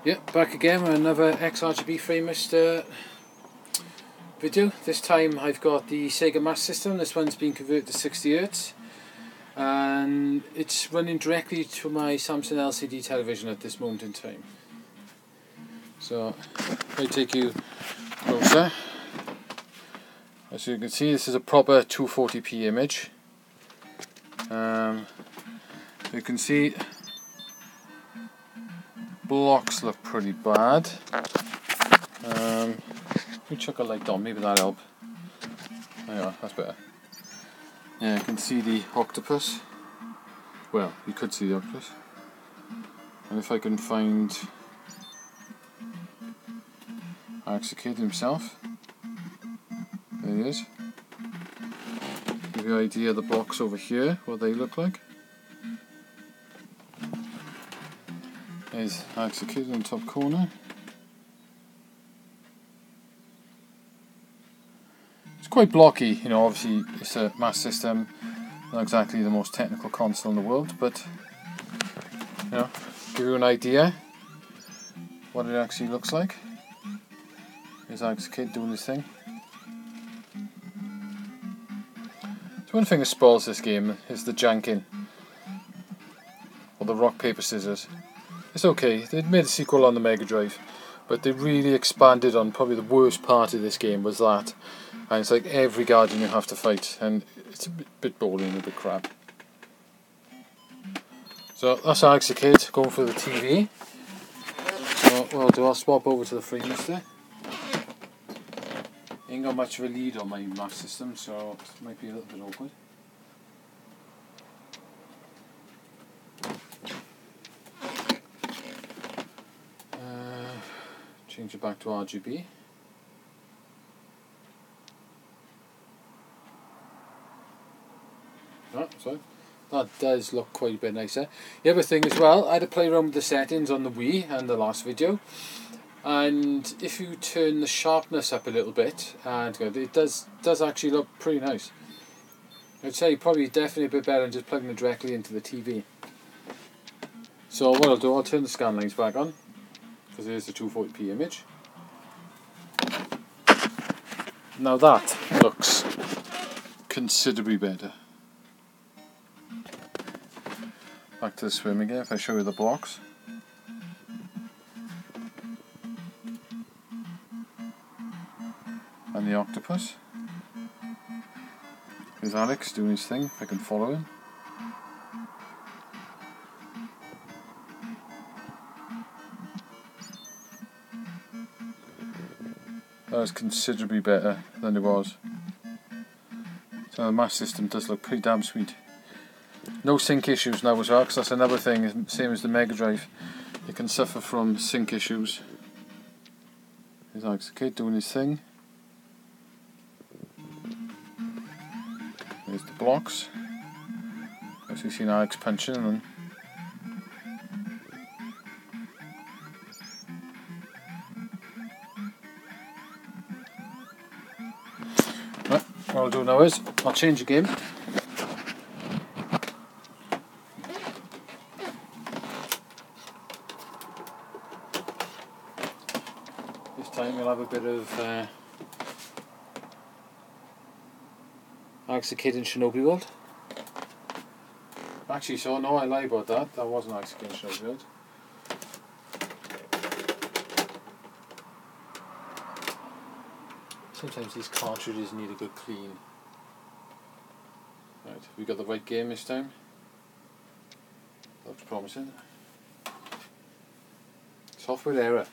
Yeah, back again with another XRGB FrameMeister video. This time I've got the Sega Master System. This one's been converted to 60Hz and it's running directly to my Samsung LCD television at this moment in time. So if I take you closer, as you can see, this is a proper 240p image. You can see blocks look pretty bad. Let me chuck a light on, maybe that'll help. There you are, that's better. Yeah, you can see the octopus. Well, you could see the octopus. And if I can find Kid himself, there he is. Give you an idea of the blocks over here, what they look like. There's Kid in the top corner. It's quite blocky, you know, obviously it's a Master System, not exactly the most technical console in the world, but you know, give you an idea what it actually looks like. Here's Kid doing his thing. So one thing that spoils this game is the janking, or the rock paper scissors. It's okay, they made a sequel on the Mega Drive, but they really expanded on probably the worst part of this game was that. And it's like every guardian you have to fight, and it's a bit boring, a bit crap. So that's Alex the Kid going for the TV. So what I'll do, I'll swap over to the FrameMeister. Ain't got much of a lead on my Master System, so it might be a little bit awkward. Change it back to RGB. Oh, sorry. That does look quite a bit nicer. The other thing as well, I had to play around with the settings on the Wii and the last video, and if you turn the sharpness up a little bit, and it does actually look pretty nice. I'd say probably definitely a bit better than just plugging it directly into the TV. So what I'll do, I'll turn the scan lines back on, because here's the 240p image. Now that looks considerably better. Back to the swim again, if I show you the blocks. And the octopus. Here's Alex doing his thing, if I can follow him. That is considerably better than it was. So the Master System does look pretty damn sweet. No sync issues now as well, because that's another thing, same as the Mega Drive. You can suffer from sync issues. Here's Alex the Kid doing his thing. There's the blocks. As you've seen Alex punching and right, what I'll do now is I'll change the game. This time we'll have a bit of Alex the Kid in Shinobi World. Actually, so no, I lie about that. That wasn't Alex the Kid in Shinobi World. Sometimes these cartridges need a good clean. Right, we got the right game this time. Looks promising. Software error.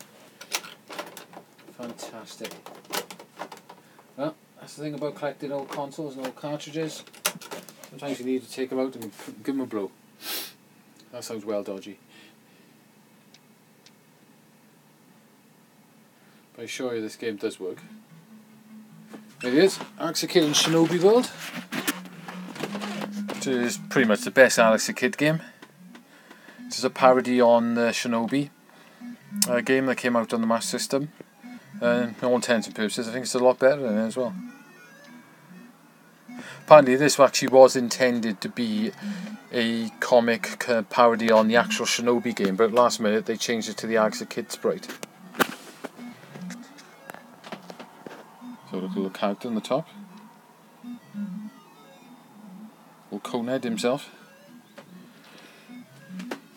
Fantastic. Well, that's the thing about collecting old consoles and old cartridges. Sometimes you need to take them out and give them a blow. That sounds well dodgy. But I assure you this game does work. There it is, Alex the Kid in Shinobi World. Which is pretty much the best Alex the Kid game. This is a parody on the Shinobi game that came out on the Master System. In all intents and purposes, I think it's a lot better than it as well. Apparently this actually was intended to be a comic parody on the actual Shinobi game, but last minute they changed it to the Alex the Kid sprite. So look at the little character on the top. Little Conehead himself.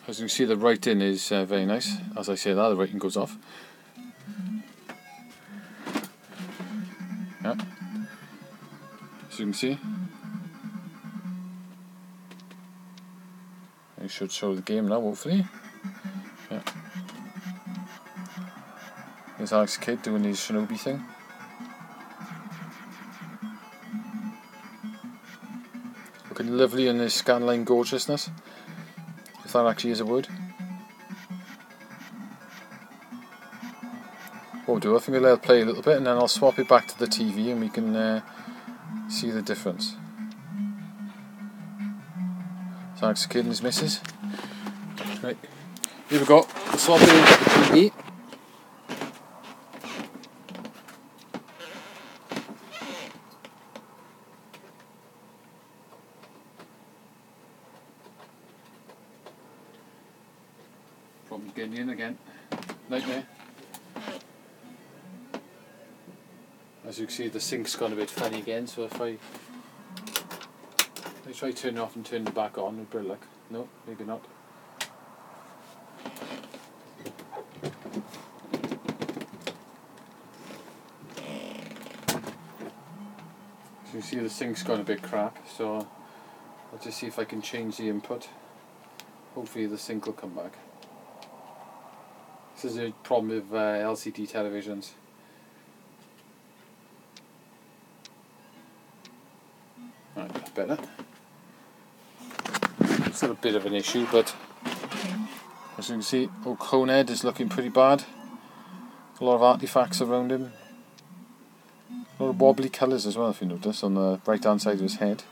As you can see, the writing is very nice. As I say that, the writing goes off. Yeah. As you can see, I should show the game now, hopefully. Yeah. There's Alex the Kid doing his Shinobi thing. Looking lovely in this scanline gorgeousness, if that actually is a word. What we'll do, I think I'll let it play a little bit and then I'll swap it back to the TV and we can see the difference. So Alex the Kid and his missus. Right, here we go, we'll swap it into the TV. Problems getting in again. Nightmare. As you can see, the sync's gone a bit funny again, so if I try turning it off and turning it back on with better luck. No, maybe not. So you see the sync's gone a bit crap, so I'll just see if I can change the input. Hopefully the sync will come back. This is a problem with LCD televisions. Right, that's better. It's a bit of an issue, but as you can see, old Conehead is looking pretty bad. A lot of artifacts around him. A lot of wobbly colours as well, if you notice, on the right hand side of his head.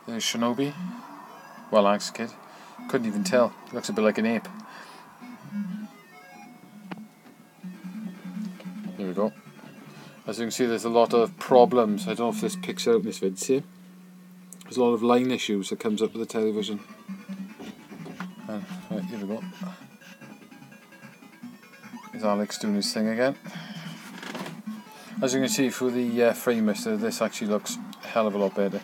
There's Shinobi. Well, Alex the Kid. Couldn't even tell. Looks a bit like an ape. There we go. As you can see, there's a lot of problems. I don't know if this picks out in this vid. See? There's a lot of line issues that comes up with the television. Right, here we go. There's Alex doing his thing again. As you can see through the FrameMeister, this actually looks a hell of a lot better.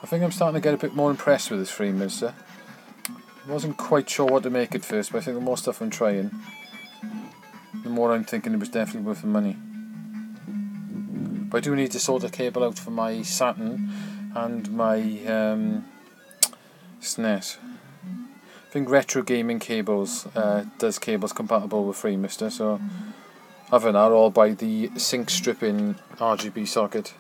I think I'm starting to get a bit more impressed with this FrameMeister. I wasn't quite sure what to make at first, but I think the more stuff I'm trying, the more I'm thinking it was definitely worth the money. But I do need to sort a cable out for my Saturn and my SNES. I think Retro Gaming Cables does cables compatible with FrameMeister, so other than that, I'll buy the sync stripping RGB socket.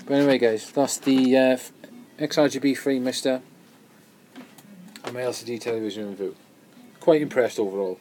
But anyway guys, that's the XRGB FrameMeister and my LCD television review. Quite impressed overall.